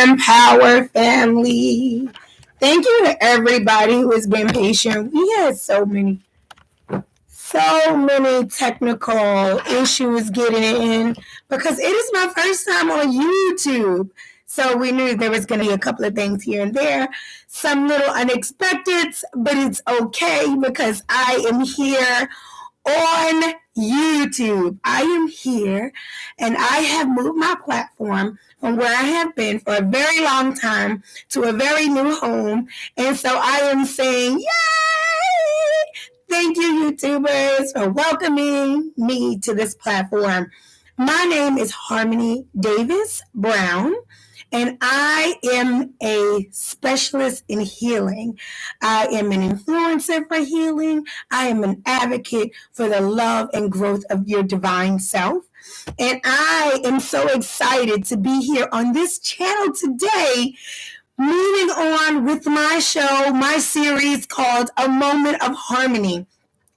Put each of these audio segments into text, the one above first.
Empower family. Thank you to everybody who has been patient. We had so many technical issues getting in because it is my first time on YouTube. So we knew there was going to be a couple of things here and there, some little unexpected, but it's okay because I am here on YouTube. I am here and I have moved my platform from where I have been for a very long time to a very new home. And so I am saying, yay! Thank you, YouTubers, for welcoming me to this platform. My name is Harmony Davis Brown, and I am a specialist in healing. I am an influencer for healing. I am an advocate for the love and growth of your divine self. And I am so excited to be here on this channel today, moving on with my show, my series called A Moment of Harmony.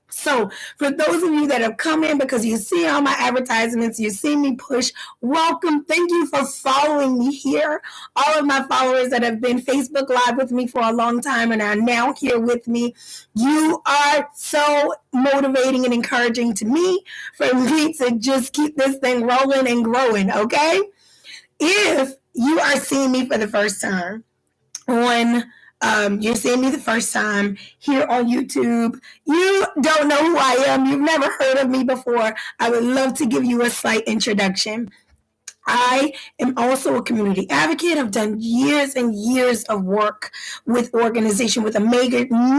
So for those of you that have come in because you see all my advertisements, you see me push, welcome. Thank you for following me here. All of my followers that have been Facebook Live with me for a long time and are now here with me, you are so motivating and encouraging to me for me to just keep this thing rolling and growing, okay? If you are seeing me for the first time you're seeing me the first time here on YouTube, you don't know who I am, you've never heard of me before, I would love to give you a slight introduction. I am also a community advocate. I've done years and years of work with a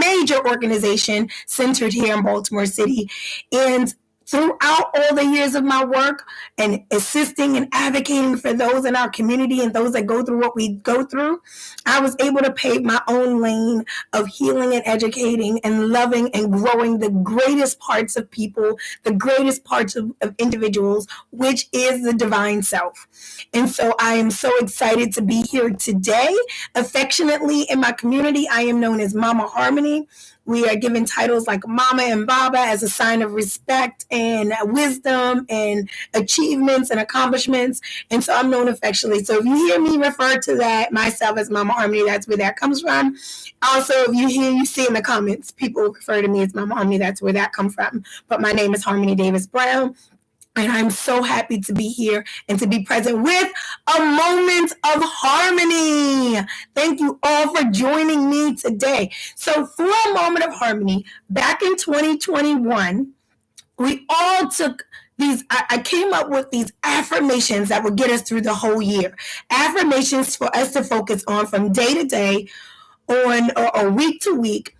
major organization centered here in Baltimore City. And throughout all the years of my work and assisting and advocating for those in our community and those that go through what we go through, I was able to pave my own lane of healing and educating and loving and growing the greatest parts of people, the greatest parts of individuals, which is the divine self. And so I am so excited to be here today. Affectionately in my community, I am known as Mama Harmony. We are given titles like Mama and Baba as a sign of respect and wisdom and achievements and accomplishments. And so I'm known affectionately. So if you hear me refer to that myself as Mama Harmony, that's where that comes from. Also, if you see in the comments, people refer to me as Mama Harmony, that's where that comes from. But my name is Harmony Davis Brown. And I'm so happy to be here and to be present with A Moment of Harmony. Thank you all for joining me today. So for A Moment of Harmony, back in 2021, we all took I came up with these affirmations that would get us through the whole year. Affirmations for us to focus on from day to day, or week to week,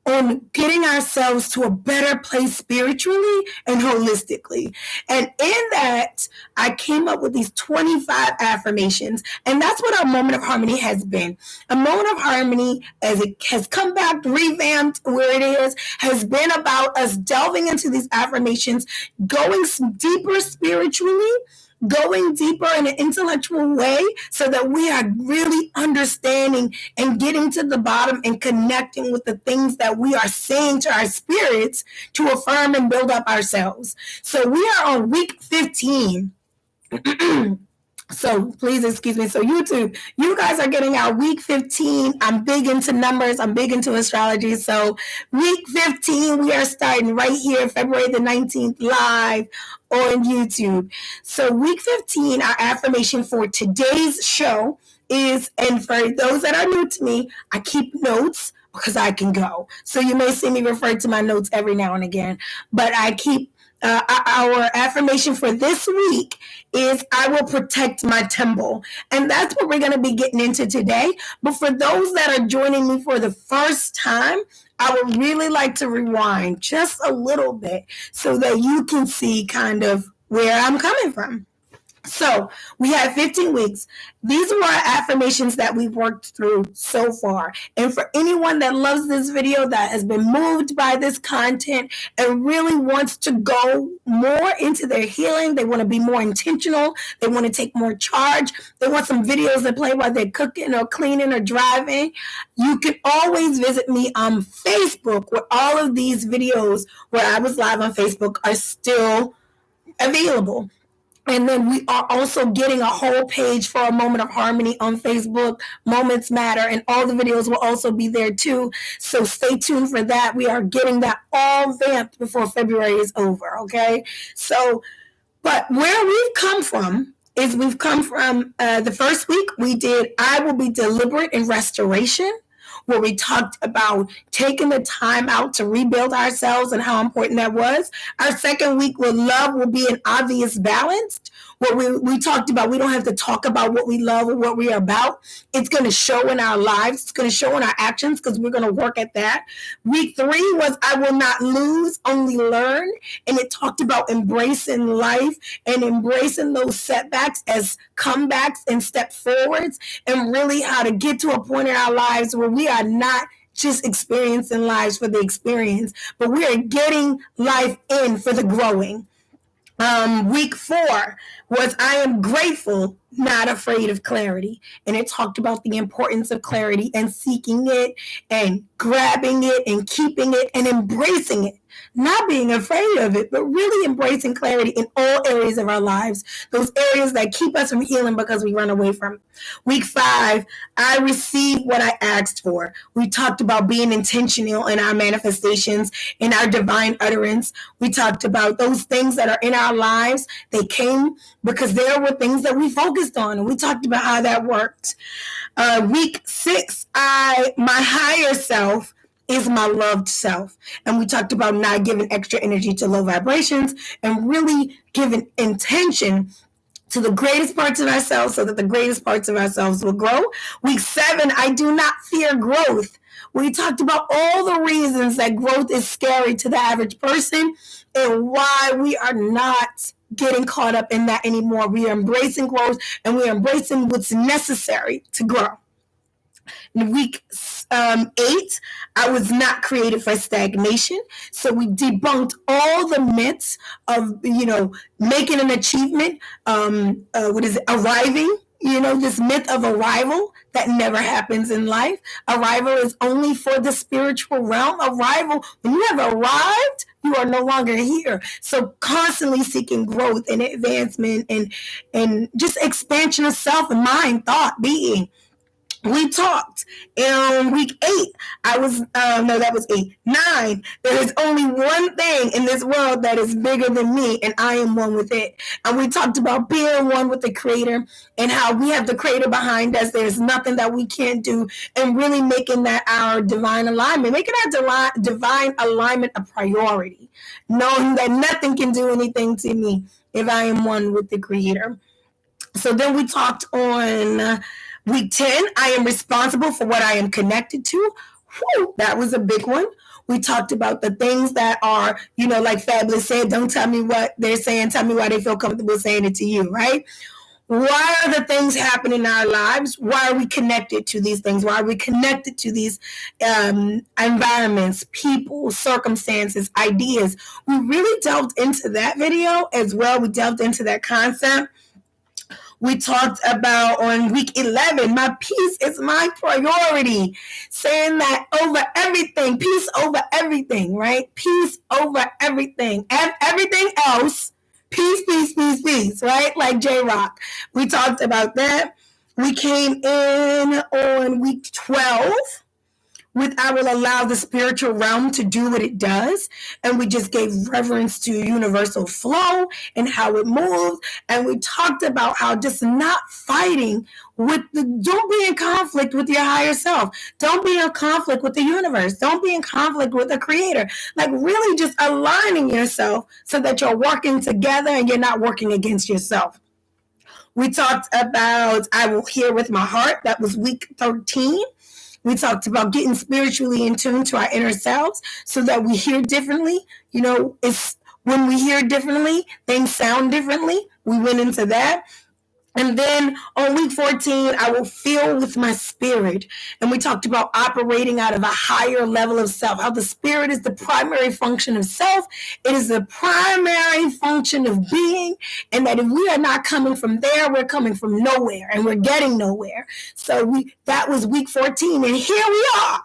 on getting ourselves to a better place spiritually and holistically. And in that, I came up with these 25 affirmations, and that's what our Moment of Harmony has been. A Moment of Harmony, as it has come back revamped where it is, has been about us delving into these affirmations, going deeper spiritually, going deeper in an intellectual way so that we are really understanding and getting to the bottom and connecting with the things that we are saying to our spirits to affirm and build up ourselves. So we are on week 15. So please excuse me. So YouTube, you guys are getting our week 15. I'm big into numbers. I'm big into astrology. So week 15, we are starting right here, February the 19th, live on YouTube. So week 15, our affirmation for today's show is, and for those that are new to me, I keep notes because I can go. So you may see me refer to my notes every now and again, but I keep our affirmation for this week is I will protect my temple. And that's what we're going to be getting into today. But for those that are joining me for the first time, I would really like to rewind just a little bit so that you can see kind of where I'm coming from. So we have 15 weeks. These are our affirmations that we've worked through so far. And for anyone that loves this video, that has been moved by this content and really wants to go more into their healing, they want to be more intentional, they want to take more charge, they want some videos that play while they're cooking or cleaning or driving, you can always visit me on Facebook, where all of these videos where I was live on Facebook are still available. And then we are also getting a whole page for a Moment of Harmony on Facebook. Moments Matter, and all the videos will also be there too. So stay tuned for that. We are getting that all vamped before February is over, okay? So, but where we've come from is we've come from the first week we did I Will Be Deliberate in Restoration, where we talked about taking the time out to rebuild ourselves and how important that was. Our second week with Love Will Be an Obvious Balance, where we talked about we don't have to talk about what we love or what we are about. It's going to show in our lives. It's going to show in our actions because we're going to work at that. Week 3 was I Will Not Lose, Only Learn. And it talked about embracing life and embracing those setbacks as comebacks and step forwards, and really how to get to a point in our lives where we are not just experiencing lives for the experience, but we are getting life in for the growing. Week 4 was I Am Grateful, Not Afraid of Clarity. And it talked about the importance of clarity and seeking it and grabbing it and keeping it and embracing it. Not being afraid of it, but really embracing clarity in all areas of our lives. Those areas that keep us from healing because we run away from it. Week 5, I Received What I Asked For. We talked about being intentional in our manifestations, in our divine utterance. We talked about those things that are in our lives. They came because there were things that we focused on, and we talked about how that worked. Week 6, my higher self is my loved self. And we talked about not giving extra energy to low vibrations and really giving intention to the greatest parts of ourselves so that the greatest parts of ourselves will grow. Week 7, I Do Not Fear Growth. We talked about all the reasons that growth is scary to the average person and why we are not getting caught up in that anymore. We are embracing growth and we are embracing what's necessary to grow. In week 8, I was not created for stagnation. So we debunked all the myths of, making an achievement, arriving, this myth of arrival that never happens in life. Arrival is only for the spiritual realm. Arrival, when you have arrived, you are no longer here. So constantly seeking growth and advancement and just expansion of self and mind, thought, being. We talked in week 8. That was 8. 9. There is only one thing in this world that is bigger than me, and I am one with it. And we talked about being one with the Creator and how we have the Creator behind us. There's nothing that we can't do, and really making that our divine alignment, making our divine alignment a priority, knowing that nothing can do anything to me if I am one with the Creator. So then we talked on week 10, I am responsible for what I am connected to. Whew, that was a big one. We talked about the things that are, like Fabulous said, don't tell me what they're saying, tell me why they feel comfortable saying it to you, right? Why are the things happening in our lives? Why are we connected to these things? Why are we connected to these environments, people, circumstances, ideas? We really delved into that video as well. We delved into that concept. We talked about on week 11, my peace is my priority, saying that over everything, peace over everything, right? Peace over everything. Everything else, peace, peace, peace, peace, right? Like J-Rock. We talked about that. We came in on week 12 with I will allow the spiritual realm to do what it does. And we just gave reverence to universal flow and how it moves. And we talked about how just not fighting don't be in conflict with your higher self. Don't be in conflict with the universe. Don't be in conflict with the Creator. Like really just aligning yourself so that you're working together and you're not working against yourself. We talked about I will hear with my heart. That was week 13. We talked about getting spiritually in tune to our inner selves so that we hear differently. It's when we hear differently, things sound differently. We went into that. And then on week 14, I will feel with my spirit. And we talked about operating out of a higher level of self, how the spirit is the primary function of self. It is the primary function of being. And that if we are not coming from there, we're coming from nowhere and we're getting nowhere. So that was week 14. And here we are.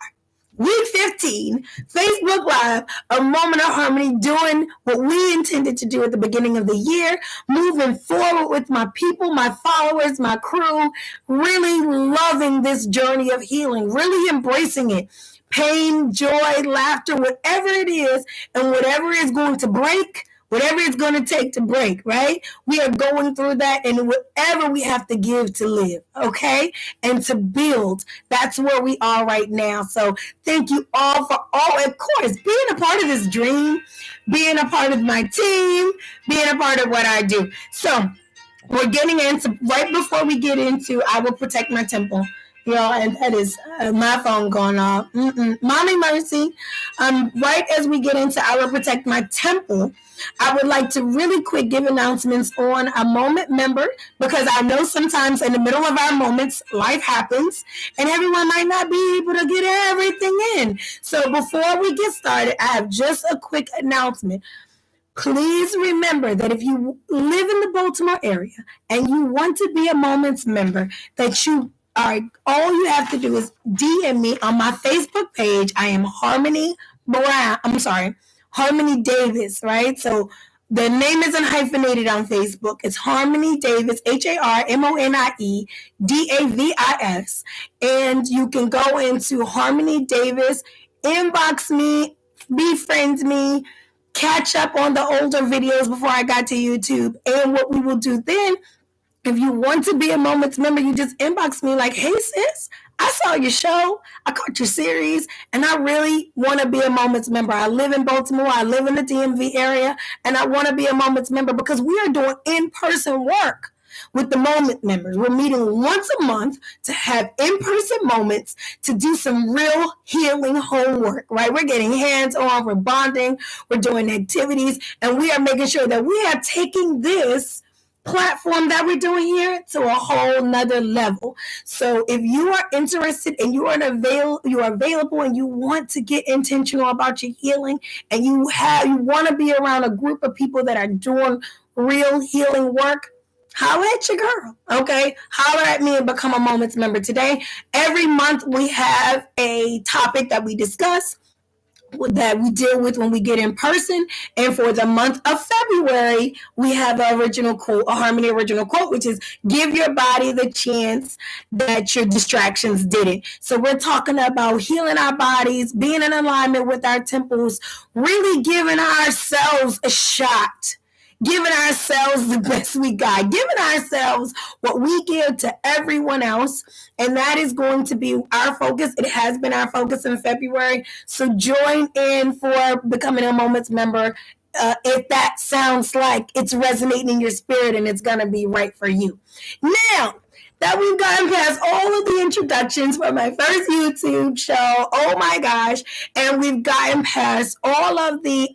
Week 15, Facebook Live, a moment of harmony, doing what we intended to do at the beginning of the year, moving forward with my people, my followers, my crew, really loving this journey of healing, really embracing it. Pain, joy, laughter, whatever it is, and whatever is going to break, whatever it's going to take to break, right? We are going through that, and whatever we have to give to live, okay? And to build. That's where we are right now. So thank you all for all, of course, being a part of this dream, being a part of my team, being a part of what I do. So we're getting into, right before we get into I Will Protect My Temple. And that is my phone going off. Mommy Mercy. Right as we get into I Will Protect My Temple, I would like to really quick give announcements on a moment member, because I know sometimes in the middle of our moments, life happens and everyone might not be able to get everything in. So before we get started, I have just a quick announcement. Please remember that if you live in the Baltimore area and you want to be a Moments member, that you are, all you have to do is DM me on my Facebook page. I am Harmony Davis, right? So the name isn't hyphenated on Facebook. It's Harmony Davis, HarmonyDavis. And you can go into Harmony Davis, inbox me, befriend me, catch up on the older videos before I got to YouTube. And what we will do then, if you want to be a Moments member, you just inbox me like, hey, sis, I saw your show, I caught your series, and I really want to be a Moments member. I live in Baltimore, I live in the DMV area, and I want to be a Moments member because we are doing in-person work with the Moment members. We're meeting once a month to have in-person moments to do some real healing homework, right? We're getting hands-on, we're bonding, we're doing activities, and we are making sure that we are taking this platform that we're doing here to a whole nother level. So if you are interested and you are available and you want to get intentional about your healing, and you want to be around a group of people that are doing real healing work, holler at your girl, okay? Holler at me and become a Moments member today. Every month we have a topic that we discuss, that we deal with when we get in person. And for the month of February, we have an original quote, a Harmony original quote, which is give your body the chance that your distractions didn't. So we're talking about healing our bodies, being in alignment with our temples, really giving ourselves a shot, giving ourselves the best we got, giving ourselves what we give to everyone else. And that is going to be our focus. It has been our focus in February. So join in for becoming a Moments member if that sounds like it's resonating in your spirit and it's going to be right for you. Now that we've gotten past all of the introductions for my first YouTube show, oh my gosh, and we've gotten past all of the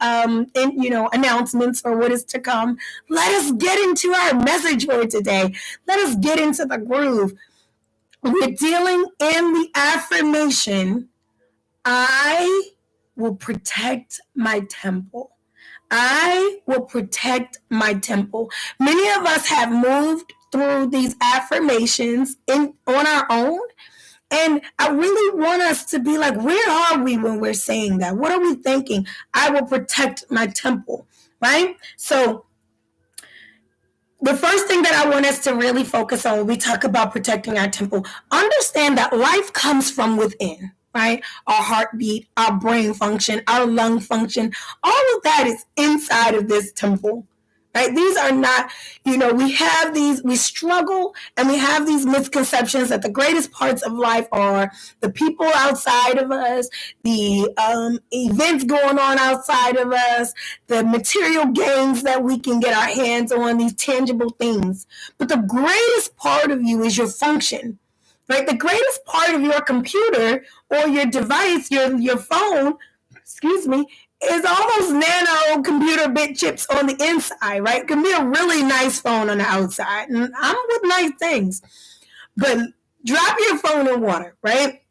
announcements for what is to come, let us get into our message for today. Let us get into the groove. We're dealing in the affirmation, I will protect my temple. I will protect my temple. Many of us have moved through these affirmations on our own. And I really want us to be like, where are we when we're saying that? What are we thinking? I will protect my temple, right? So the first thing that I want us to really focus on when we talk about protecting our temple, understand that life comes from within, right? Our heartbeat, our brain function, our lung function, all of that is inside of this temple, right? These are not, we struggle and we have these misconceptions that the greatest parts of life are the people outside of us, the events going on outside of us, the material gains that we can get our hands on, these tangible things. But the greatest part of you is your function, right? The greatest part of your computer or your device, your phone, is all those nano computer bit chips on the inside, right? It can be a really nice phone on the outside. And I'm with nice things. But drop your phone in water, right?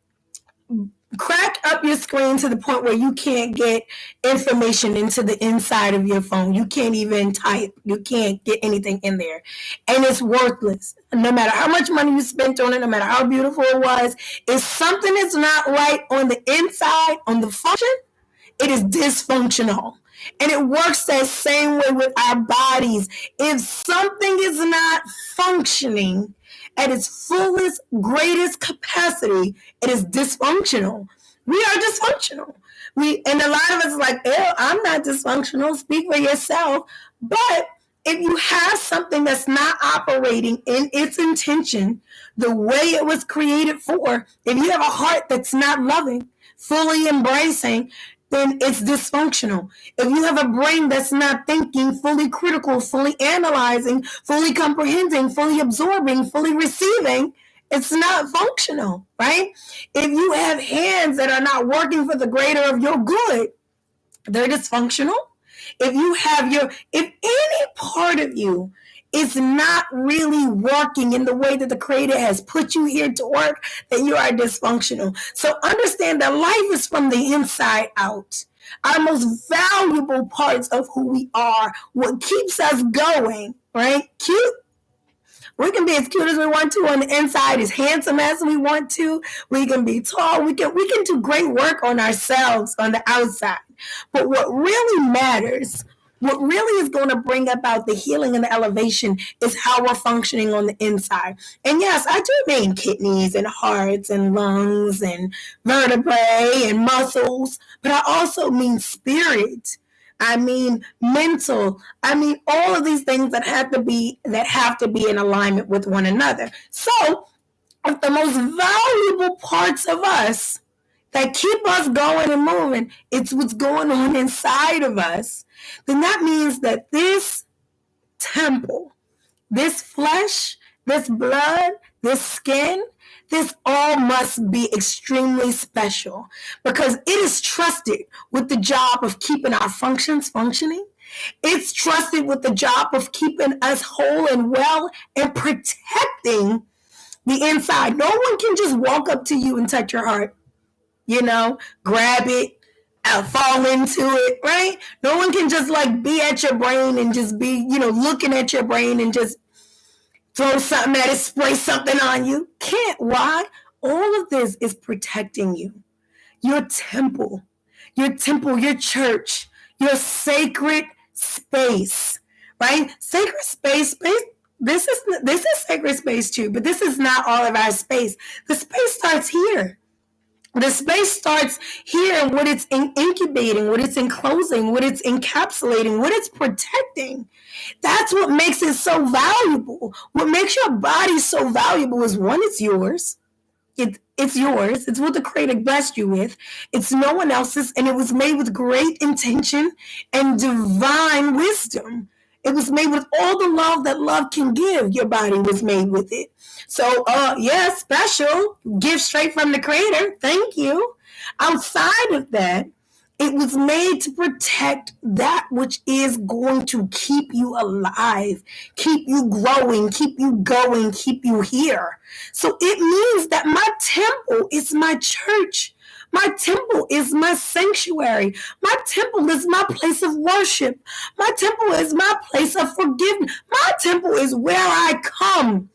crack up your screen to the point where you can't get information into the inside of your phone. You can't even type. You can't get anything in there. And it's worthless. No matter how much money you spent on it, no matter how beautiful it was, if something is not right on the inside, on the function, it is dysfunctional. And it works that same way with our bodies. If something is not functioning at its fullest, greatest capacity, it is dysfunctional. We are dysfunctional. And a lot of us are like, ew, I'm not dysfunctional. Speak for yourself. But if you have something that's not operating in its intention, the way it was created for, if you have a heart that's not loving, fully embracing, then it's dysfunctional. If you have a brain that's not thinking, fully critical, fully analyzing, fully comprehending, fully absorbing, fully receiving, it's not functional, right? If you have hands that are not working for the greater of your good, they're dysfunctional. If any part of you is not really working in the way that the Creator has put you here to work, then you are dysfunctional. So understand that life is from the inside out. Our most valuable parts of who we are, what keeps us going, right? Cute. We can be as cute as we want to on the inside, as handsome as we want to. We can be tall. We can do great work on ourselves on the outside. But what really matters, what really is going to bring about the healing and the elevation is how we're functioning on the inside. And yes, I do mean kidneys and hearts and lungs and vertebrae and muscles, but I also mean spirit. I mean mental. I mean all of these things that have to be in alignment with one another. So, if the most valuable parts of us that keep us going and moving, it's what's going on inside of us, then that means that this temple, this flesh, this blood, this skin, this all must be extremely special because it is trusted with the job of keeping our functions functioning. It's trusted with the job of keeping us whole and well and protecting the inside. No one can just walk up to you and touch your heart, grab it, fall into it, right? No one can just like be at your brain and just be, looking at your brain and just throw something at it, spray something on you. Can't. Why? All of this is protecting you. Your temple, your church, your sacred space, right? Sacred space. This is sacred space too, but this is not all of our space. The space starts here. The space starts here, and what it's incubating, what it's enclosing, what it's encapsulating, what it's protecting. That's what makes it so valuable. What makes your body so valuable is one, it's yours. It's yours. It's what the Creator blessed you with. It's no one else's, and it was made with great intention and divine wisdom. It was made with all the love that love can give. Your body was made with it. So, special. Gift straight from the Creator. Thank you. Outside of that, it was made to protect that which is going to keep you alive, keep you growing, keep you going, keep you here. So it means that my temple is my church. My temple is my sanctuary. My temple is my place of worship. My temple is my place of forgiveness. My temple is where I come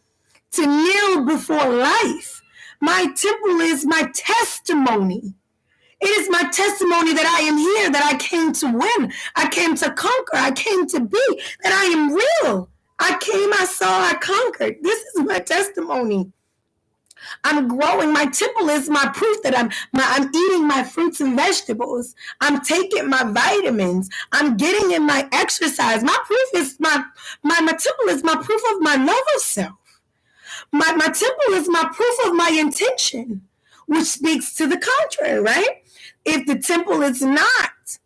to kneel before life. My temple is my testimony. It is my testimony that I am here, that I came to win, I came to conquer, I came to be, that I am real. I came, I saw, I conquered. This is my testimony. I'm growing. My temple is my proof that I'm eating my fruits and vegetables. I'm taking my vitamins. I'm getting in my exercise. My proof is my temple is my proof of my love of self. My temple is my proof of my intention, which speaks to the contrary, right? If the temple is not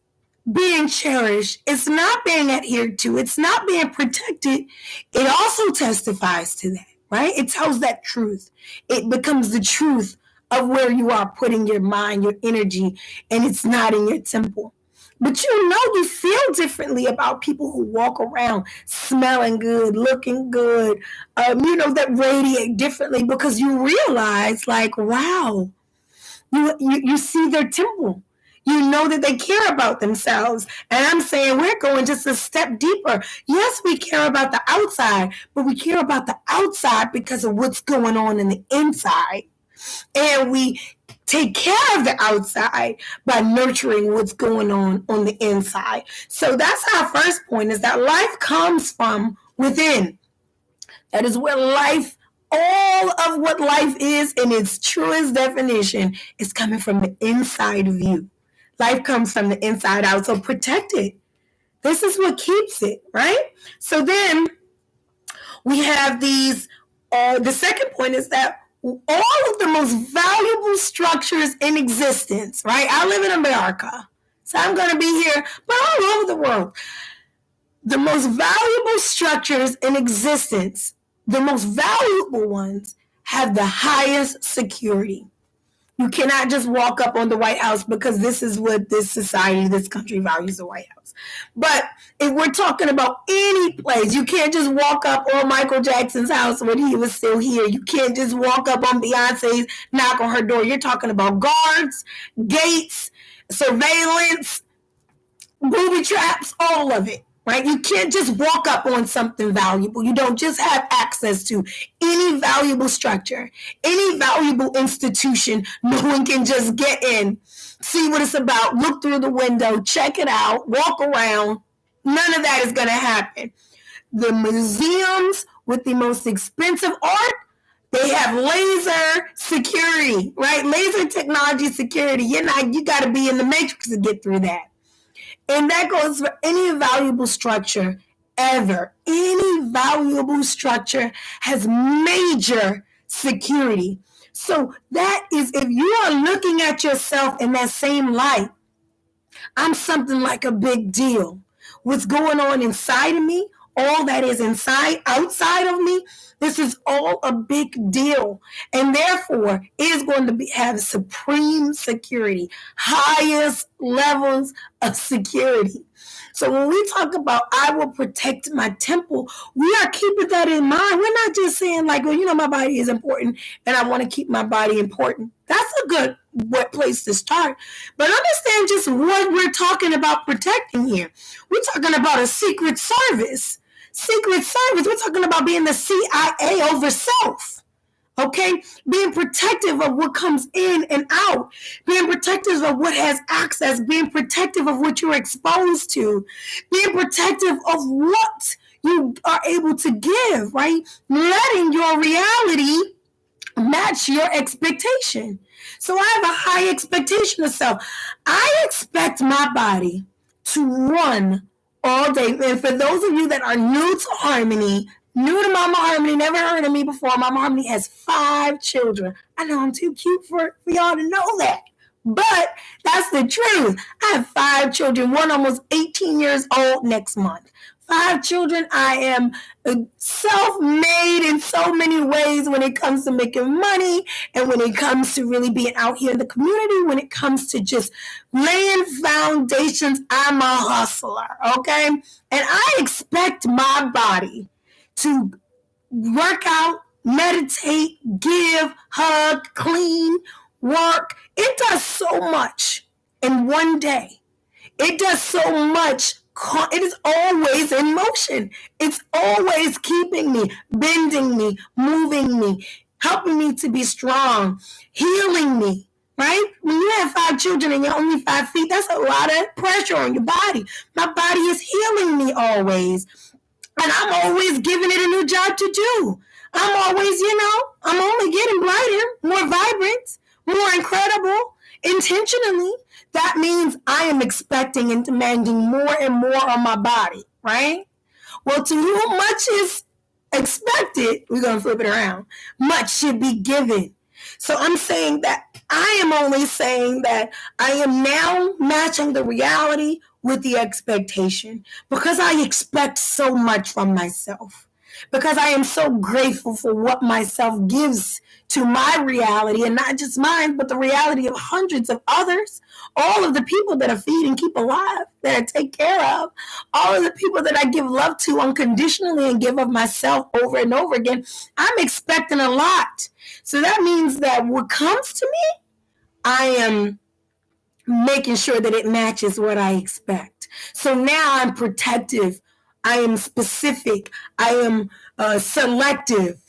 being cherished, it's not being adhered to, it's not being protected, it also testifies to that, right? It tells that truth. It becomes the truth of where you are putting your mind, your energy, and it's not in your temple. But you feel differently about people who walk around smelling good, looking good, that radiate differently because you realize, like, wow, You see their temple. You know that they care about themselves. And I'm saying we're going just a step deeper. Yes, we care about the outside, but we care about the outside because of what's going on in the inside. And we take care of the outside by nurturing what's going on the inside. So that's our first point, is that life comes from within. That is where life, all of what life is in its truest definition, is coming from the inside of you. Life comes from the inside out, so protect it. This is what keeps it, right? So then we have these, the second point is that all of the most valuable structures in existence, right? I live in America, so I'm going to be here, but all over the world. The most valuable structures in existence, the most valuable ones, have the highest security. You cannot just walk up on the White House, because this is what this society, this country values the White House. But if we're talking about any place, you can't just walk up on Michael Jackson's house when he was still here. You can't just walk up on Beyonce's, knock on her door. You're talking about guards, gates, surveillance, booby traps, all of it. Right? You can't just walk up on something valuable. You don't just have access to any valuable structure, any valuable institution. No one can just get in, see what it's about, look through the window, check it out, walk around. None of that is going to happen. The museums with the most expensive art, they have laser security, right? Laser technology security. You got to be in the matrix to get through that. And that goes for any valuable structure ever. Any valuable structure has major security. So that is, if you are looking at yourself in that same light, I'm something like a big deal. What's going on inside of me, all that is outside of me, this is all a big deal. And therefore, it is going to have supreme security, highest levels of security. So when we talk about I will protect my temple, we are keeping that in mind. We're not just saying like, well, my body is important and I want to keep my body important. That's a good place to start. But understand just what we're talking about protecting here. We're talking about a secret service. Secret service. We're talking about being the CIA over self. Okay? Being protective of what comes in and out. Being protective of what has access. Being protective of what you're exposed to. Being protective of what you are able to give, right? Letting your reality match your expectation. So I have a high expectation of self. I expect my body to run all day. And for those of you that are new to Harmony, new to Mama Harmony, never heard of me before, Mama Harmony has 5 children. I know I'm too cute for y'all to know that. But that's the truth. I have 5 children, one almost 18 years old next month. 5 children. I am self-made in so many ways when it comes to making money and when it comes to really being out here in the community, when it comes to just laying foundations. I'm a hustler, okay? And I expect my body to work out, meditate, give, hug, clean, work. It does so much in one day. It does so much. It is always in motion. It's always keeping me, bending me, moving me, helping me to be strong, healing me, right? When you have 5 children and you're only 5 feet, that's a lot of pressure on your body. My body is healing me always. And I'm always giving it a new job to do. I'm always, I'm only getting brighter, more vibrant, more incredible, intentionally. That means I am expecting and demanding more and more on my body, right? Well, to whom much is expected, we're going to flip it around, much should be given. So I'm saying that I am only saying that I am now matching the reality with the expectation because I expect so much from myself. Because I am so grateful for what myself gives to my reality, and not just mine, but the reality of hundreds of others. All of the people that I feed and keep alive, that I take care of, all of the people that I give love to unconditionally and give of myself over and over again. I'm expecting a lot. So that means that what comes to me, I am making sure that it matches what I expect. So now I'm protective. I am specific. I am selective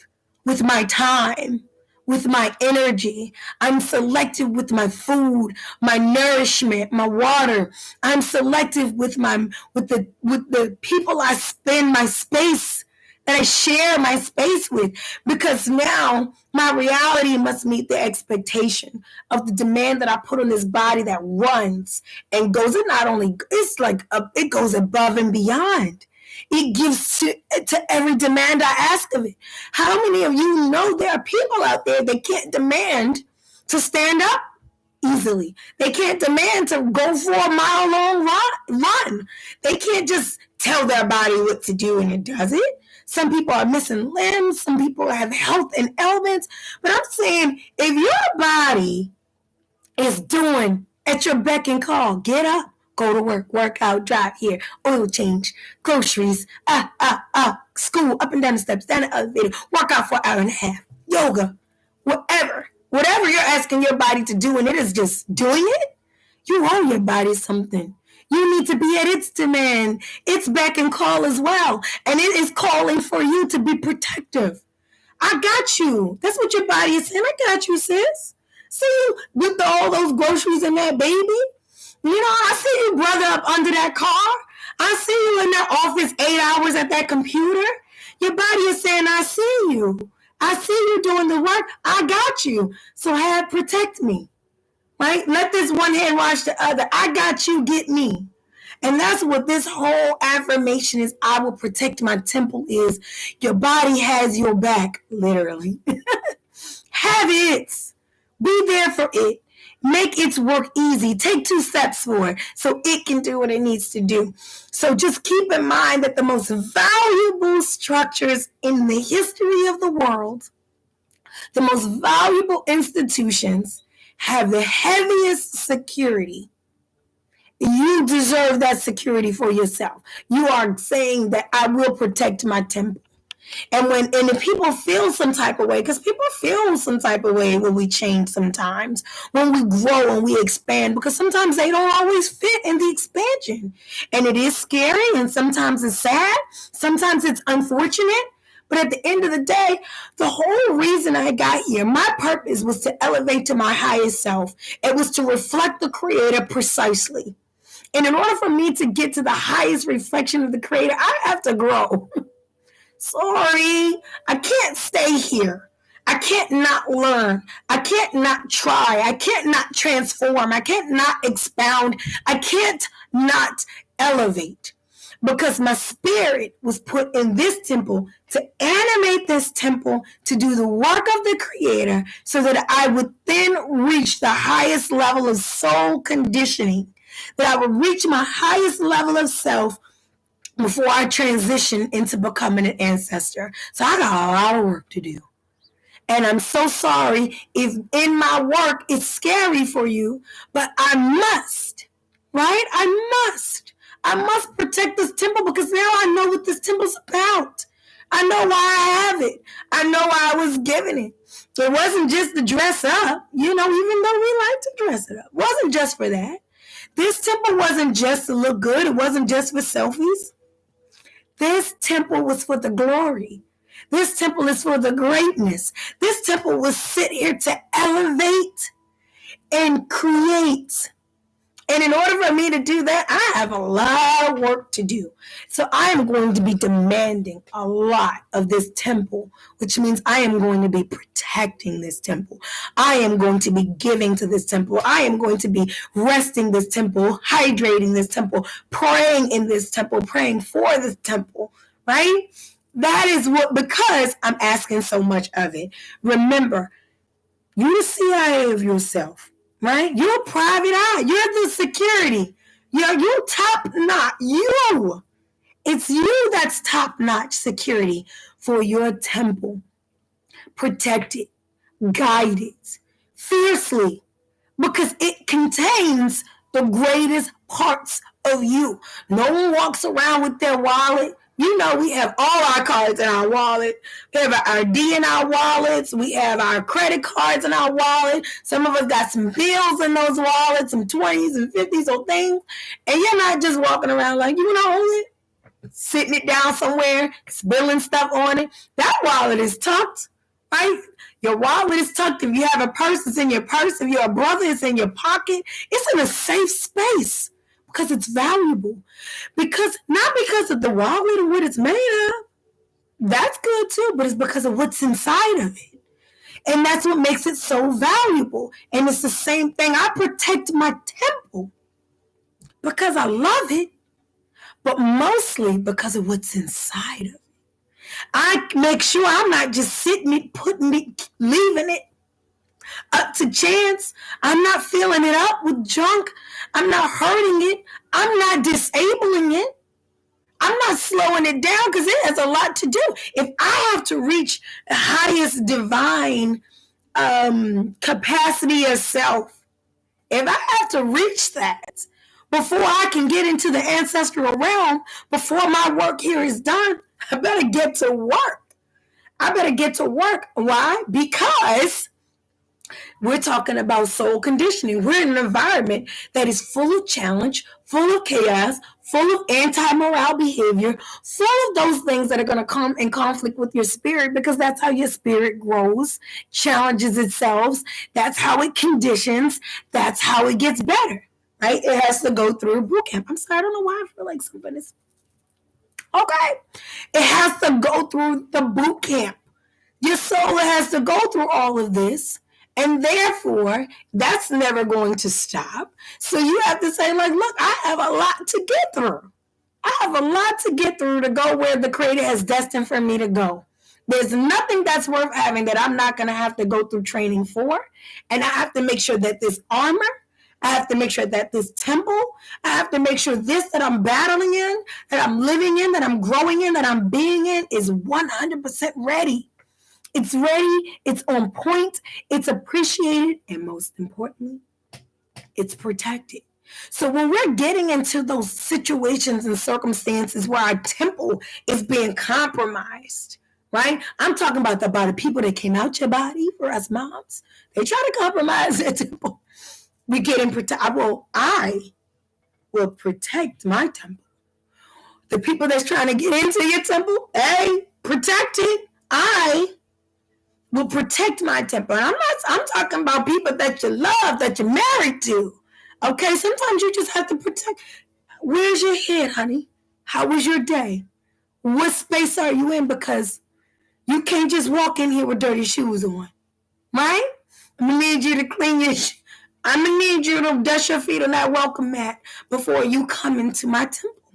with my time, with my energy. I'm selective with my food, my nourishment, my water. I'm selective with the people I spend my space, that I share my space with, because now my reality must meet the expectation of the demand that I put on this body that runs and goes. It not only, it's like it goes above and beyond. It gives to every demand I ask of it. How many of you know there are people out there that can't demand to stand up easily? They can't demand to go for a mile-long run. They can't just tell their body what to do and it does it. Some people are missing limbs. Some people have health and ailments. But I'm saying, if your body is doing at your beck and call, get up, go to work out, drive here, oil change, groceries, school, up and down the steps, down the elevator, work out for an hour and a half, yoga, whatever you're asking your body to do, and it is just doing it, you owe your body something. You need to be at its demand, its beck and call as well. And it is calling for you to be protective. I got you. That's what your body is saying. I got you, sis. See you with all those groceries and that baby. You know, I see you, brother, up under that car. I see you in that office 8 hours at that computer. Your body is saying, I see you. I see you doing the work. I got you. So protect me. Right? Let this one hand wash the other. I got you, get me. And that's what this whole affirmation is. I will protect my temple is. Your body has your back, literally. Have it. Be there for it. Make its work easy. Take 2 steps for it so it can do what it needs to do. So just keep in mind that the most valuable structures in the history of the world, the most valuable institutions, have the heaviest security. You deserve that security for yourself. You are saying that I will protect my temple. And if people feel some type of way, because people feel some type of way when we change sometimes, when we grow and we expand, because sometimes they don't always fit in the expansion. And it is scary, and sometimes it's sad, sometimes it's unfortunate. But at the end of the day, the whole reason I got here, my purpose was to elevate to my highest self. It was to reflect the Creator precisely. And in order for me to get to the highest reflection of the Creator, I have to grow. Sorry, I can't stay here. I can't not learn. I can't not try. I can't not transform. I can't not expound. I can't not elevate. Because my spirit was put in this temple to animate this temple, to do the work of the Creator, so that I would then reach the highest level of soul conditioning, that I would reach my highest level of self before I transition into becoming an ancestor. So I got a lot of work to do. And I'm so sorry if in my work it's scary for you, but I must, right? I must protect this temple, because now I know what this temple's about. I know why I have it. I know why I was given it. It wasn't just to dress up, even though we like to dress it up. It wasn't just for that. This temple wasn't just to look good. It wasn't just for selfies. This temple was for the glory. This temple is for the greatness. This temple was sit here to elevate and create. And in order for me to do that, I have a lot of work to do. So I am going to be demanding a lot of this temple, which means I am going to be protecting this temple. I am going to be giving to this temple. I am going to be resting this temple, hydrating this temple, praying in this temple, praying for this temple, right? That is because I'm asking so much of it. Remember, you're the CIA of yourself. Right? You're a private eye. You're the security. You're top notch. It's you that's top notch security for your temple. Protect it. Guide it. Fiercely. Because it contains the greatest parts of you. No one walks around with their wallet, We have all our cards in our wallet. We have our ID in our wallets. We have our credit cards in our wallet. Some of us got some bills in those wallets, some 20s and 50s or things. And you're not just walking around like, sitting it down somewhere, spilling stuff on it. That wallet is tucked, right? Your wallet is tucked. If you have a purse, it's in your purse. If you're a brother, it's in your pocket. It's in a safe space because it's valuable. Not because of the wallet or what it's made of. That's good too, but it's because of what's inside of it. And that's what makes it so valuable. And it's the same thing. I protect my temple because I love it, but mostly because of what's inside of it. I make sure I'm not just sitting it, putting it, leaving it up to chance. I'm not filling it up with junk. I'm not hurting it. I'm not disabling it. I'm not slowing it down because it has a lot to do. If I have to reach the highest divine capacity of self, if I have to reach that before I can get into the ancestral realm, before my work here is done, I better get to work. Why? Because we're talking about soul conditioning. We're in an environment that is full of challenge, full of chaos, full of anti-moral behavior, full of those things that are going to come in conflict with your spirit, because that's how your spirit grows, challenges itself. That's how it conditions. That's how it gets better, right? It has to go through a boot camp. I'm sorry, I don't know why I feel like something is... Okay. It has to go through the boot camp. Your soul has to go through all of this. And therefore, that's never going to stop. So you have to say, like, look, I have a lot to get through. I have a lot to get through to go where the Creator has destined for me to go. There's nothing that's worth having that I'm not going to have to go through training for. And I have to make sure that this armor, I have to make sure that this temple, I have to make sure this that I'm battling in, that I'm living in, that I'm growing in, that I'm being in is 100% ready. It's ready, it's on point, it's appreciated, and most importantly, it's protected. So when we're getting into those situations and circumstances where our temple is being compromised, right? I'm talking about the people that came out your body for us moms. They try to compromise their temple. We get in I will protect my temple. The people that's trying to get into your temple, protect it. I will protect my temple. And I'm talking about people that you love, that you're married to. Okay, sometimes you just have to protect. Where's your head, honey? How was your day? What space are you in? Because you can't just walk in here with dirty shoes on, right? I'm gonna need you to clean your I'm gonna need you to dust your feet on that welcome mat before you come into my temple.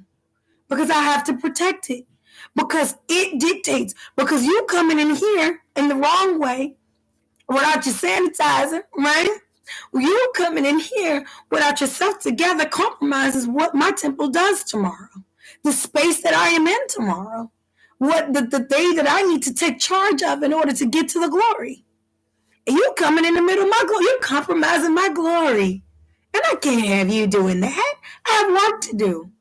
Because I have to protect it. Because it dictates. Because you coming in here in the wrong way without your sanitizer, right? You coming in here without yourself together compromises what my temple does tomorrow. The space that I am in tomorrow. What the day that I need to take charge of in order to get to the glory. And you coming in the middle of my glory. You're compromising my glory. And I can't have you doing that. I have work to do.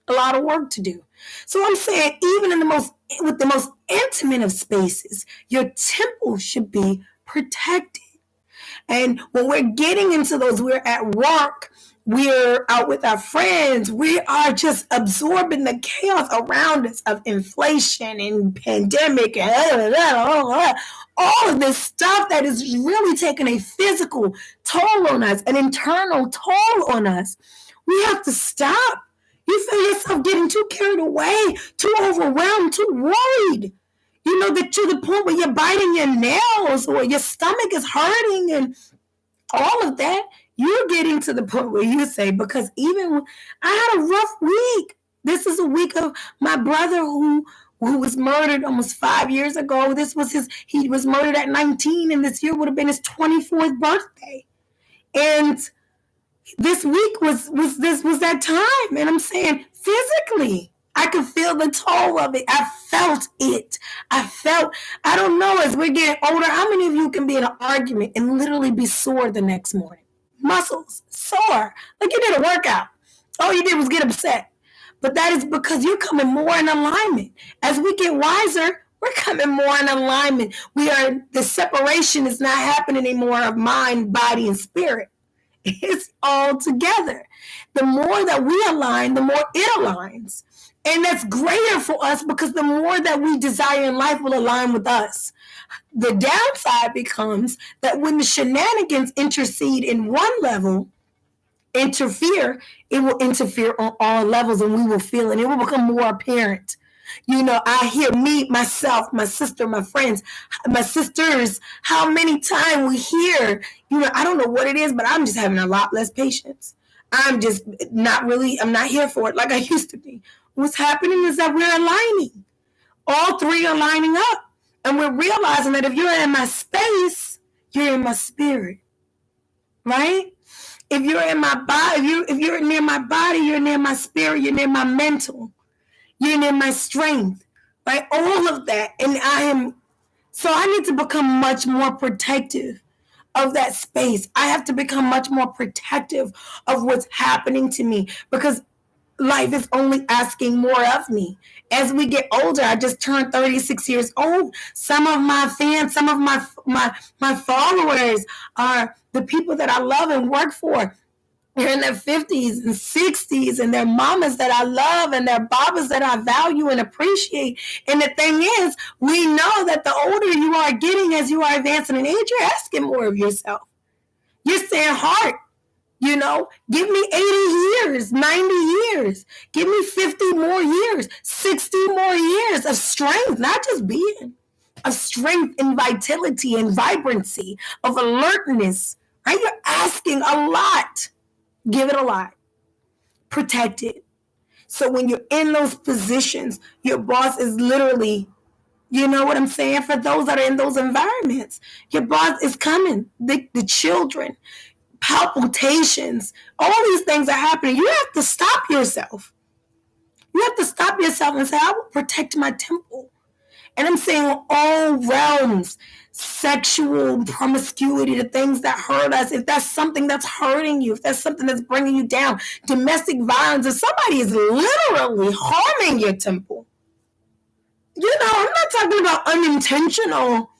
A lot of work to do. So I'm saying, even with the most intimate of spaces, your temple should be protected. And when we're getting into those, we're at work, we're out with our friends, we are just absorbing the chaos around us of inflation and pandemic and all of this stuff that is really taking a physical toll on us, an internal toll on us. We have to stop. You feel yourself getting too carried away, too overwhelmed, too worried. That to the point where you're biting your nails or your stomach is hurting and all of that. You're getting to the point where you say, because even I had a rough week. This is a week of my brother who was murdered almost 5 years ago. He was murdered at 19, and this year would have been his 24th birthday. And this week was that time. And I'm saying, physically, I could feel the toll of it. I felt it. I don't know, as we're getting older, how many of you can be in an argument and literally be sore the next morning? Muscles, sore. Like you did a workout. All you did was get upset. But that is because you're coming more in alignment. As we get wiser, we're coming more in alignment. The separation is not happening anymore of mind, body, and spirit. It's all together. The more that we align, the more it aligns. And that's greater for us because the more that we desire in life will align with us. The downside becomes that when the shenanigans intercede in one level, it will interfere on all levels and we will feel it. It will become more apparent. I hear myself, my sister, my friends, my sisters, how many times we hear, I don't know what it is, but I'm just having a lot less patience. I'm not here for it like I used to be. What's happening is that we're aligning. All three are lining up. And we're realizing that if you're in my space, you're in my spirit. Right? If you're in my body, if you're near my body, you're near my spirit, you're near my mental, you're near my strength, right? All of that. So I need to become much more protective of that space. I have to become much more protective of what's happening to me because life is only asking more of me. As we get older, I just turned 36 years old. Some of my fans, some of my followers are the people that I love and work for. They're in their 50s and 60s, and they're mamas that I love, and they're babas that I value and appreciate. And the thing is, we know that the older you are getting as you are advancing in age, you're asking more of yourself. You're saying, heart, give me 80 years, 90 years. Give me 50 more years, 60 more years of strength, not just being, of strength and vitality and vibrancy, of alertness. Right? You're asking a lot. Give it a lot. Protect it. So when you're in those positions, your boss is literally, you know what I'm saying? For those that are in those environments, your boss is coming. The children, palpitations, all these things are happening. You have to stop yourself. You have to stop yourself and say, I will protect my temple. And I'm saying all realms, sexual promiscuity, the things that hurt us, if that's something that's hurting you, if that's something that's bringing you down, domestic violence, if somebody is literally harming your temple. I'm not talking about unintentional,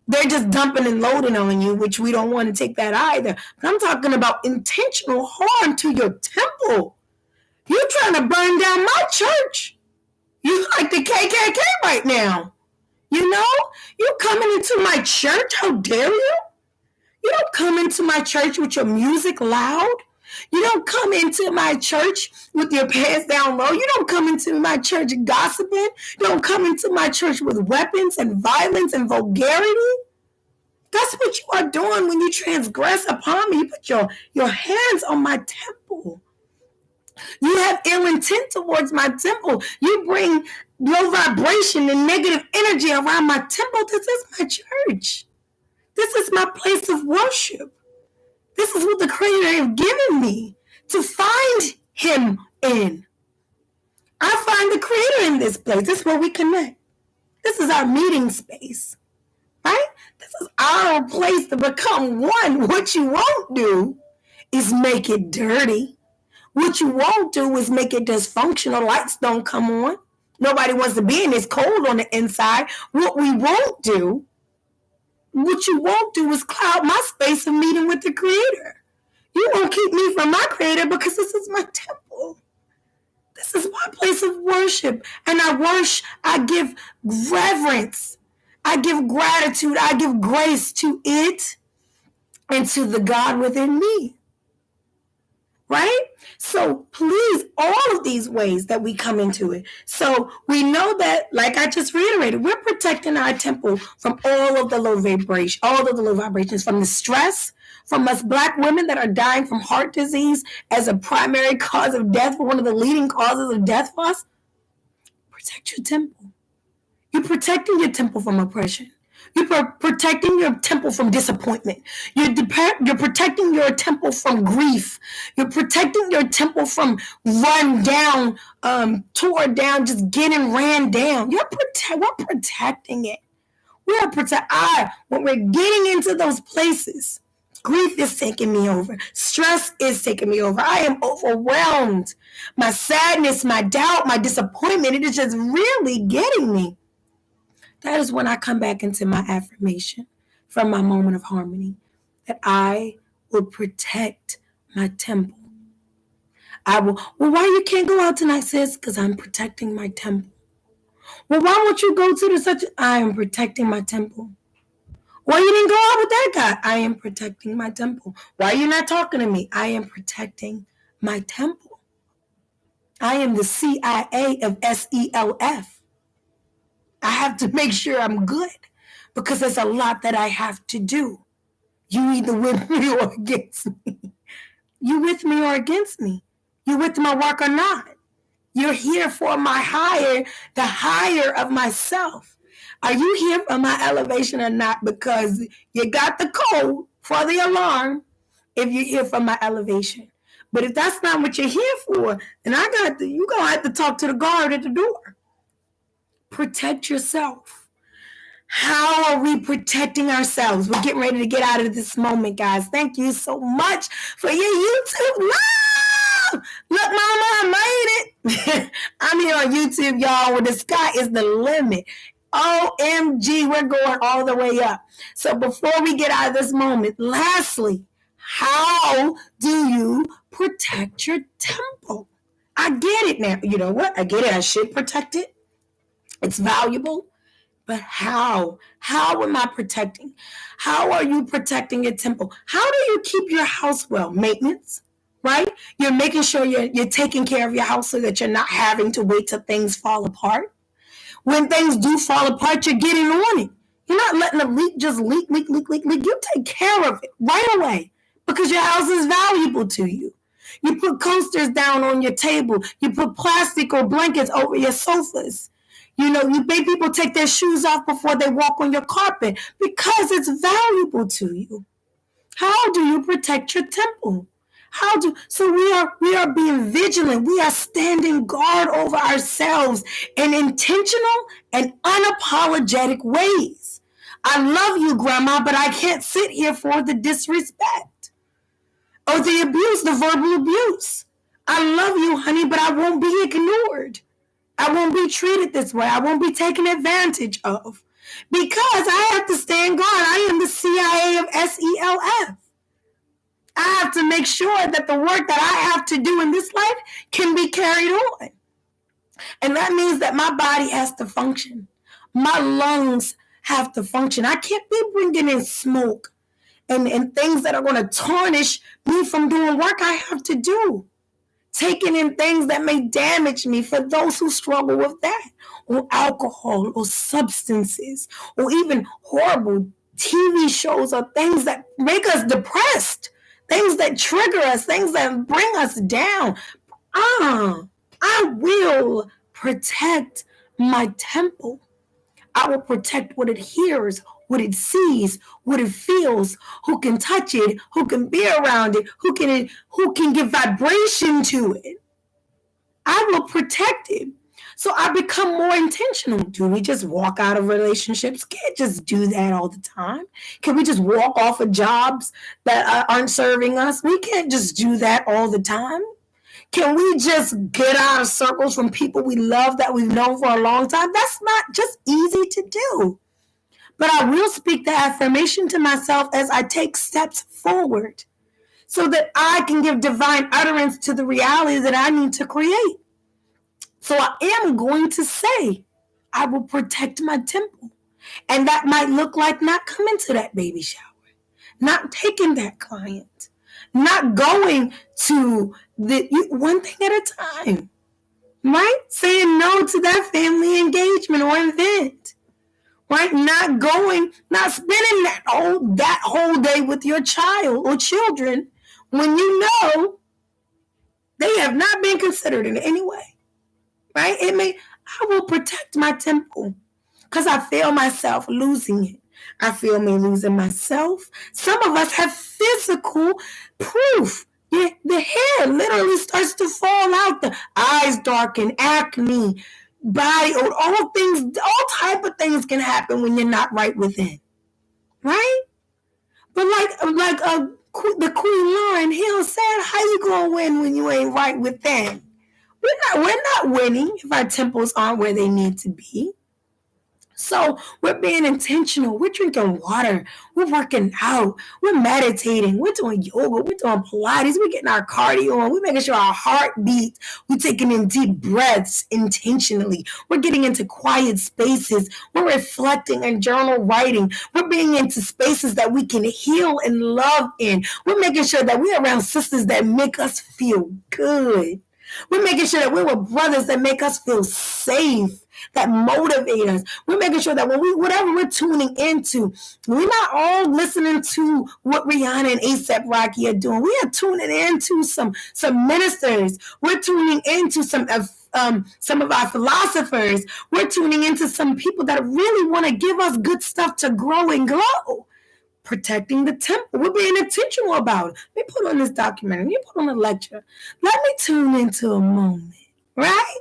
they're just dumping and loading on you, which we don't want to take that either. But I'm talking about intentional harm to your temple. You're trying to burn down my church. You like the KKK right now. You coming into my church, how dare you? You don't come into my church with your music loud. You don't come into my church with your pants down low. You don't come into my church gossiping. You don't come into my church with weapons and violence and vulgarity. That's what you are doing when you transgress upon me. You put your hands on my temple. You have ill intent towards my temple. You bring low vibration and negative energy around my temple. This is my church. This is my place of worship. This is what the Creator has given me to find Him in. I find the Creator in this place. This is where we connect. This is our meeting space, right? This is our place to become one. What you won't do is make it dirty. What you won't do is make it dysfunctional. Lights don't come on. Nobody wants to be in this cold on the inside. What you won't do is cloud my space of meeting with the Creator. You won't keep me from my Creator because this is my temple. This is my place of worship. And I give reverence. I give gratitude. I give grace to it and to the God within me. Right? So please, all of these ways that we come into it. So we know that, like I just reiterated, we're protecting our temple from all of the low vibrations, from the stress, from us Black women that are dying from heart disease as a primary cause of death, one of the leading causes of death for us. Protect your temple. You're protecting your temple from oppression. You're protecting your temple from disappointment. You're protecting your temple from grief. You're protecting your temple from run down, tore down, just getting ran down. We're protecting it. When we're getting into those places, Grief is taking me over. Stress is taking me over. I am overwhelmed. My sadness, my doubt, my disappointment, it is just really getting me. That is when I come back into my affirmation from my moment of harmony that I will protect my temple. I will. Well, why you can't go out tonight, sis? Because I'm protecting my temple. Well, why won't you go to the such? I am protecting my temple. Why you didn't go out with that guy? I am protecting my temple. Why are you not talking to me? I am protecting my temple. I am the CIA of SELF. I have to make sure I'm good because there's a lot that I have to do. You either with me or against me. You with me or against me. You with my work or not. You're here for my higher, the higher of myself. Are you here for my elevation or not? Because you got the code for the alarm if you're here for my elevation. But if that's not what you're here for, then you're going to have to talk to the guard at the door. Protect yourself. How are we protecting ourselves? We're getting ready to get out of this moment, guys. Thank you so much for your YouTube love. Look, mama, I made it. I'm here on YouTube, y'all, where the sky is the limit. OMG, we're going all the way up. So before we get out of this moment, lastly, how do you protect your temple? I get it now. You know what? I get it. I should protect it. It's valuable. But how? How am I protecting? How are you protecting your temple? How do you keep your house well? Maintenance, right? You're making sure you're taking care of your house so that you're not having to wait till things fall apart. When things do fall apart, you're getting on it. You're not letting a leak just leak. You take care of it right away because your house is valuable to you. You put coasters down on your table. You put plastic or blankets over your sofas. You make people take their shoes off before they walk on your carpet because it's valuable to you. How do you protect your temple? So we are being vigilant. We are standing guard over ourselves in intentional and unapologetic ways. I love you, Grandma, but I can't sit here for the disrespect or the abuse, the verbal abuse. I love you, honey, but I won't be ignored. I won't be treated this way. I won't be taken advantage of because I have to stand guard. I am the CIA of SELF. I have to make sure that the work that I have to do in this life can be carried on. And that means that my body has to function. My lungs have to function. I can't be bringing in smoke and things that are going to tarnish me from doing work I have to do. Taking in things that may damage me for those who struggle with that, or alcohol, or substances, or even horrible TV shows, or things that make us depressed, things that trigger us, things that bring us down. I will protect my temple. I will protect what it hears, what it sees, what it feels, who can touch it, who can be around it, who can give vibration to it. I will protect it. So I become more intentional. Do we just walk out of relationships? Can't just do that all the time. Can we just walk off of jobs that aren't serving us? We can't just do that all the time. Can we just get out of circles from people we love that we've known for a long time? That's not just easy to do. But I will speak the affirmation to myself as I take steps forward so that I can give divine utterance to the reality that I need to create. So I am going to say, I will protect my temple. And that might look like not coming to that baby shower, not taking that client, not going to one thing at a time, right? Saying no to that family engagement or event, right? Not spending that whole day with your child or children when you know they have not been considered in any way, right? I will protect my temple because I feel myself losing it. I feel me losing myself. Some of us have physical proof. Yeah, the hair literally starts to fall out. The eyes darken, acne, body odor, all type of things can happen when you're not right within, right? But the Queen Lauren Hill said, how you gonna win when you ain't right with that? We're not winning if our temples aren't where they need to be. So we're being intentional. We're drinking water. We're working out. We're meditating. We're doing yoga. We're doing Pilates. We're getting our cardio on. We're making sure our heart beats. We're taking in deep breaths intentionally. We're getting into quiet spaces. We're reflecting and journal writing. We're being into spaces that we can heal and love in. We're making sure that we're around sisters that make us feel good. We're making sure that we're with brothers that make us feel safe, that motivate us. We're making sure that whatever we're tuning into, we're not all listening to what Rihanna and A$AP Rocky are doing. We are tuning into some ministers. We're tuning into some of our philosophers. We're tuning into some people that really want to give us good stuff to grow and glow. Protecting the temple. We're being intentional about it. Let me put on this documentary. Let me put on a lecture. Let me tune into a moment. Right?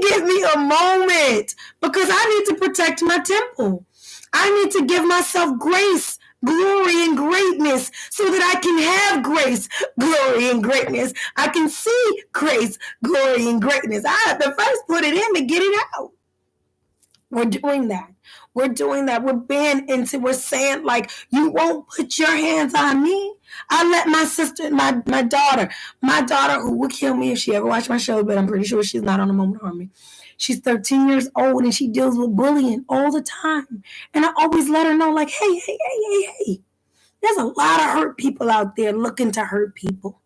Give me a moment because I need to protect my temple. I need to give myself grace, glory, and greatness so that I can have grace, glory, and greatness. I can see grace, glory, and greatness. I have to first put it in to get it out. We're doing that. We're doing that. We're saying, like, you won't put your hands on me. I let my sister, my daughter who would kill me if she ever watched my show, but I'm pretty sure she's not on the Moment of Harmonie. She's 13 years old and she deals with bullying all the time. And I always let her know, like, hey. There's a lot of hurt people out there looking to hurt people.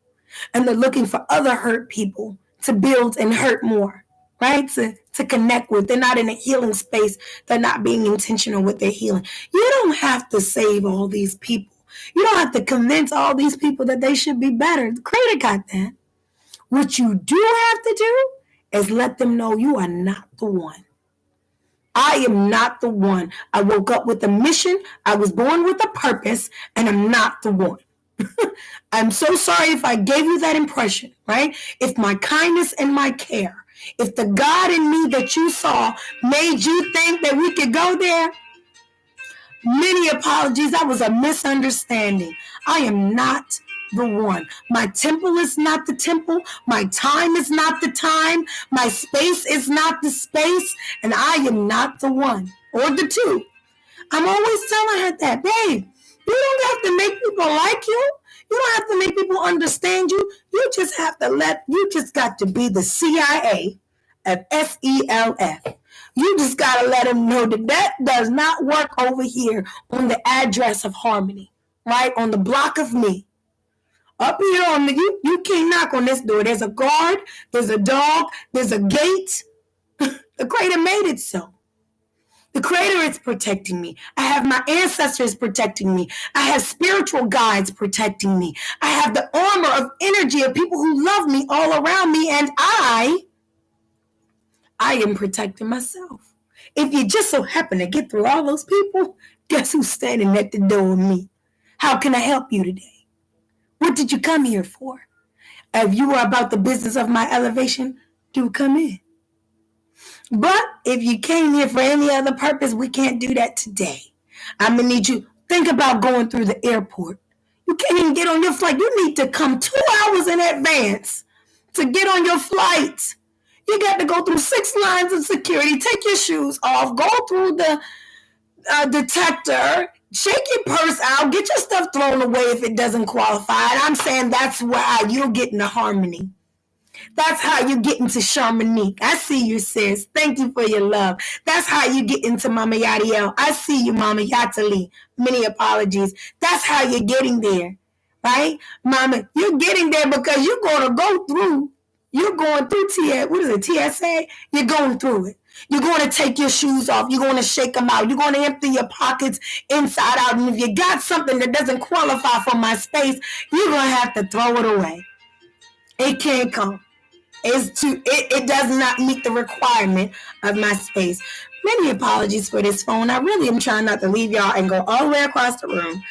And they're looking for other hurt people to build and hurt more. Right? To connect with. They're not in a healing space. They're not being intentional with their healing. You don't have to save all these people. You don't have to convince all these people that they should be better. The Creator got that. What you do have to do is let them know you are not the one. I am not the one. I woke up with a mission. I was born with a purpose, and I'm not the one. I'm so sorry if I gave you that impression, right? If my kindness and my care, if the God in me that you saw made you think that we could go there, many apologies. That was a misunderstanding. I am not the one. My temple is not the temple. My time is not the time. My space is not the space. And I am not the one or the two. I'm always telling her that, babe, you don't have to make people like you. You don't have to make people understand you. You just got to be the CIA of SELF. You just got to let them know that does not work over here on the address of Harmony, right? On the block of me. Up here you can't knock on this door. There's a guard, there's a dog, there's a gate. The Creator made it so. The Creator is protecting me. I have my ancestors protecting me. I have spiritual guides protecting me. I have the armor of energy of people who love me all around me, and I am protecting myself. If you just so happen to get through all those people, guess who's standing at the door with me? How can I help you today? What did you come here for? If you are about the business of my elevation, do come in. But if you came here for any other purpose, we can't do that today. I'm going to need you, think about going through the airport. You can't even get on your flight. You need to come 2 hours in advance to get on your flight. You got to go through 6 lines of security, take your shoes off, go through the detector, shake your purse out, get your stuff thrown away if it doesn't qualify. And I'm saying that's why you'll get into Harmony. That's how you get into Charmonique. I see you, sis. Thank you for your love. That's how you get into Mama Yadiel. I see you, Mama Yatali. Many apologies. That's how you're getting there, right? Mama, you're getting there because you're going to go through. You're going through TSA? You're going through it. You're going to take your shoes off. You're going to shake them out. You're going to empty your pockets inside out. And if you got something that doesn't qualify for my space, you're going to have to throw it away. It can't come. It does not meet the requirement of my space. Many apologies for this phone. I really am trying not to leave y'all and go all the way across the room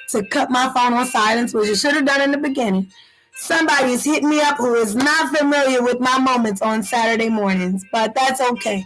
to cut my phone on silence, which I should have done in the beginning. Somebody is hitting me up who is not familiar with my moments on Saturday mornings, but that's okay.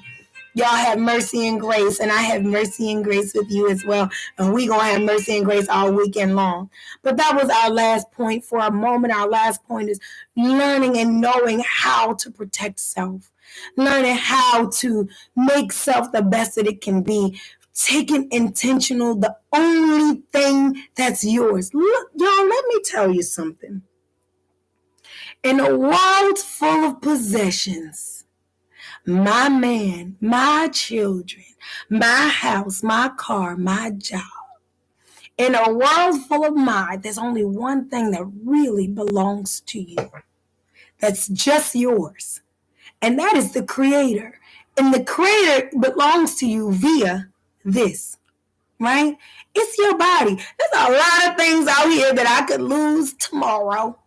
Y'all have mercy and grace, and I have mercy and grace with you as well. And we gonna have mercy and grace all weekend long. But that was our last point for a moment. Our last point is learning and knowing how to protect self, learning how to make self the best that it can be. Taking intentional, the only thing that's yours. Look, y'all, let me tell you something. In a world full of possessions, my man, my children, my house, my car, my job. In a world full of mine, there's only one thing that really belongs to you. That's just yours. And that is the Creator. And the Creator belongs to you via this, right? It's your body. There's a lot of things out here that I could lose tomorrow.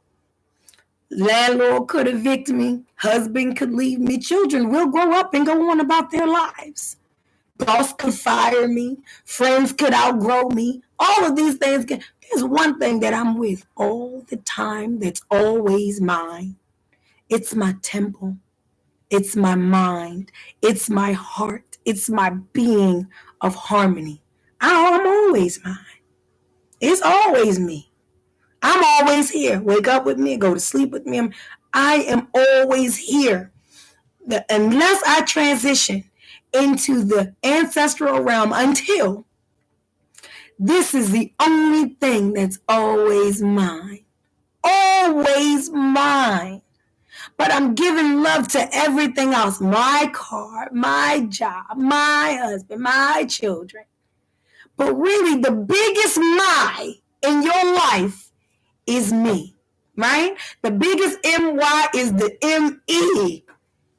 Landlord could evict me. Husband could leave me. Children will grow up and go on about their lives. Boss could fire me. Friends could outgrow me. All of these things. There's one thing that I'm with all the time that's always mine. It's my temple. It's my mind. It's my heart. It's my being of harmony. I'm always mine. It's always me. I'm always here. Wake up with me, go to sleep with me. I am always here. Unless I transition into the ancestral realm, until this is the only thing that's always mine. Always mine. But I'm giving love to everything else. My car, my job, my husband, my children. But really, the biggest my in your life is me, right? The biggest MY is the ME.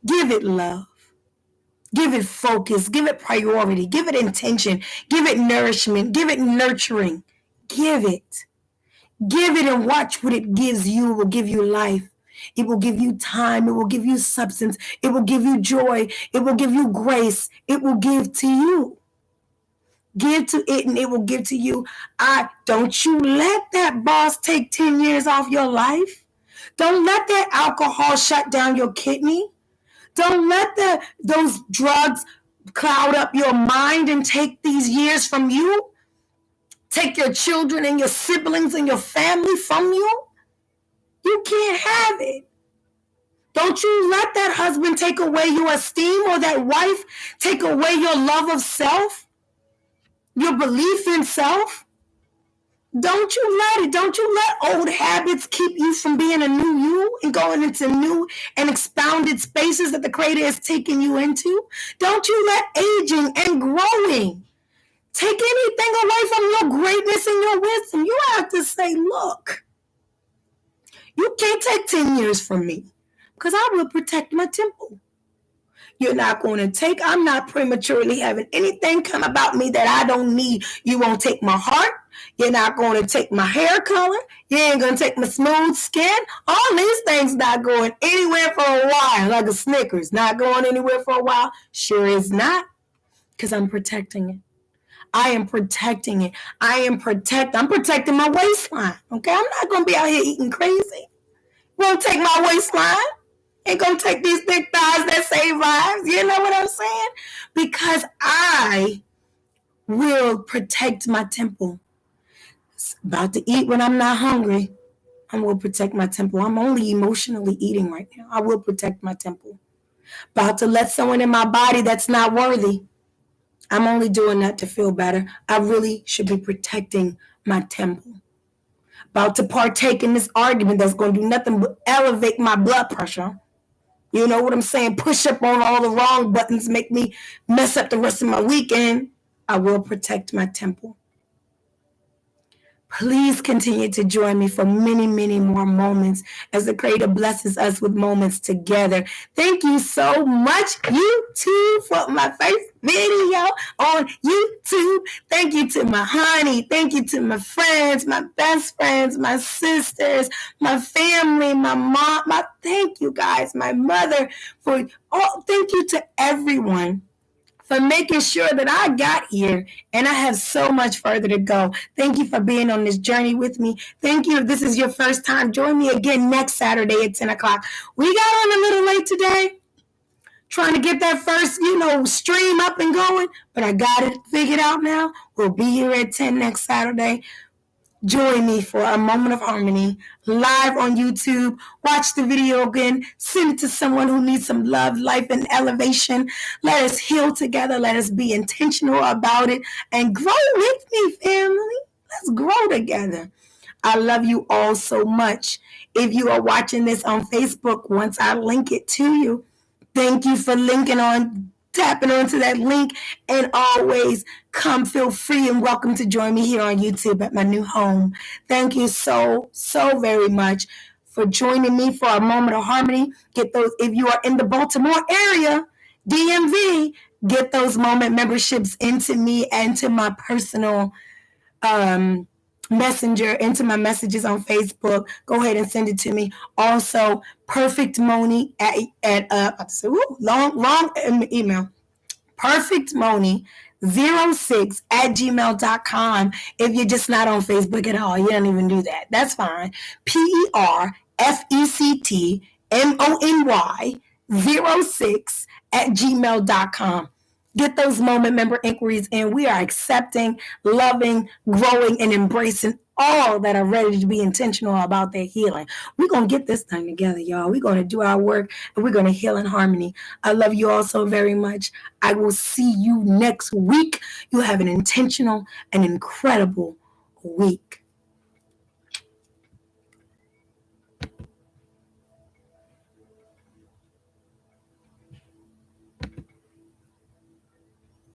Give it love. Give it focus. Give it priority. Give it intention. Give it nourishment. Give it nurturing. Give it. Give it and watch what it gives you. It will give you life. It will give you time. It will give you substance. It will give you joy. It will give you grace. It will give to you. Give to it and it will give to you. Don't you let that boss take 10 years off your life. Don't let that alcohol shut down your kidney. Don't let those drugs cloud up your mind and take these years from you. Take your children and your siblings and your family from you. You can't have it. Don't you let that husband take away your esteem or that wife take away your love of self, your belief in self. Don't you let it. Don't you let old habits keep you from being a new you and going into new and expounded spaces that the Creator has taken you into. Don't you let aging and growing take anything away from your greatness and your wisdom. You have to say, look, you can't take 10 years from me because I will protect my temple. You're not going to take, I'm not prematurely having anything come about me that I don't need. You won't take my heart. You're not going to take my hair color. You ain't going to take my smooth skin. All these things not going anywhere for a while, like a Snickers. Not going anywhere for a while. Sure is not, because I'm protecting it. I am protecting it. I'm protecting my waistline. Okay, I'm not going to be out here eating crazy. Won't take my waistline. Ain't gonna take these big thighs that save lives. You know what I'm saying? Because I will protect my temple. About to eat when I'm not hungry. I will protect my temple. I'm only emotionally eating right now. I will protect my temple. About to let someone in my body that's not worthy. I'm only doing that to feel better. I really should be protecting my temple. About to partake in this argument that's going to do nothing but elevate my blood pressure. You know what I'm saying? Push up on all the wrong buttons, make me mess up the rest of my weekend. I will protect my temple. Please continue to join me for many, many more moments as the Creator blesses us with moments together. Thank you so much, YouTube, for my first video on YouTube. Thank you to my honey. Thank you to my friends, my best friends, my sisters, my family, my mom. Thank you guys, my mother. Thank you to everyone for making sure that I got here, and I have so much further to go. Thank you for being on this journey with me. Thank you. If this is your first time, join me again next Saturday at 10 o'clock. We got on a little late today. trying to get that first, stream up and going, but I got it figured out now. We'll be here at 10 next Saturday. Join me for a moment of harmony live on YouTube. Watch the video again. Send it to someone who needs some love, life, and elevation. Let us heal together. Let us be intentional about it and grow with me, family. Let's grow together. I love you all so much. If you are watching this on Facebook, once I link it to you, thank you for tapping onto that link, and always come feel free and welcome to join me here on YouTube at my new home. Thank you so very much for joining me for a moment of harmony. Get those, if you are in the Baltimore area, DMV, get those moment memberships into me and to my personal messenger, into my messages on Facebook. Go ahead and send it to me. Also, Perfect Moni at long email. perfectmoni06@gmail.com. If you're just not on Facebook at all, you don't even do that. That's fine. perfectmony06@gmail.com. Get those moment member inquiries in. We are accepting, loving, growing, and embracing all that are ready to be intentional about their healing. We're going to get this done together, y'all. We're going to do our work, and we're going to heal in harmony. I love you all so very much. I will see you next week. You have an intentional and incredible week.